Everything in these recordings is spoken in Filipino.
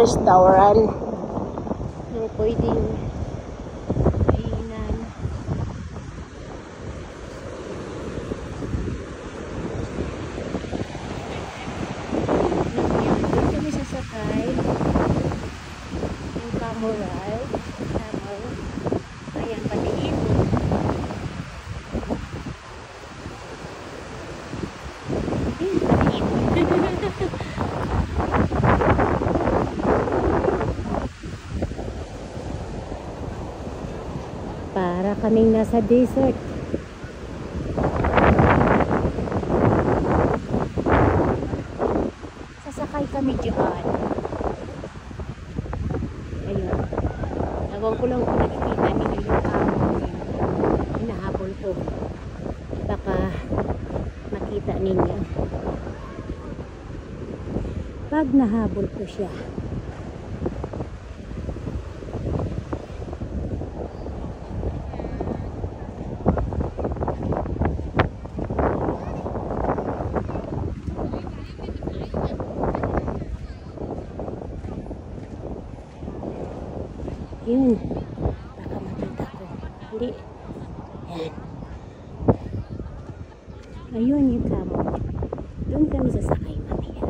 restaurant. Yung pwedeng kainan. Doon kami sasakay. Yung camel ride. Camel. Ayan, pati ipon. Para kaming nasa desert. Sasakay kami dyan. Ayun. Ewan ko lang kung nakikita ninyo yung camel. Hinahabol ko. Baka makita ninyo. Pag nahabol ko siya. Yun. Baka makita ko. Hindi. Yan. Ayun yung kamo. Doon kami sasakay mamaya.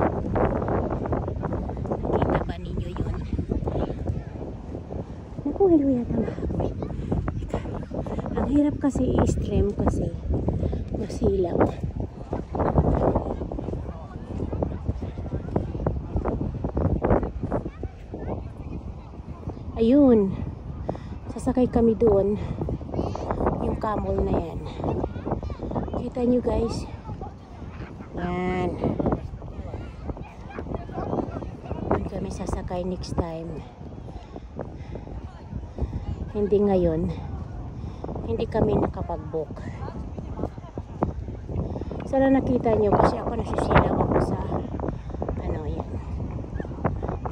Nakita ba ninyo yun? Naku, hello yata mahabol. Ang hirap kasi i-stream kasi masilaw. Ayun, sasakay kami doon, yung camel na yan. Kita nyo guys, yan. Doon kami sasakay next time. Hindi ngayon, hindi kami nakapag-book. Sana nakita nyo kasi ako nasisilaw ako sa ano yan.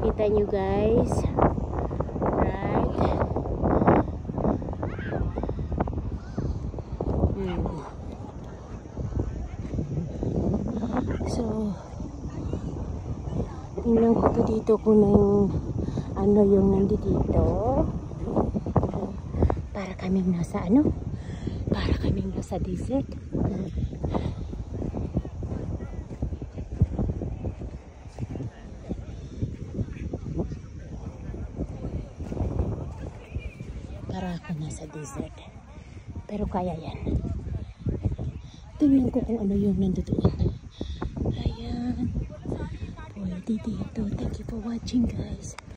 Kita nyo guys. So, tingnan ko to dito kung ano yung nandito. Para kaming nasa ano? Para kaming nasa desert. Para ako nasa desert. Pero kaya yan. Tingnan ko kung ano yung nandito. Ayan. Pwede dito. Thank you for watching guys.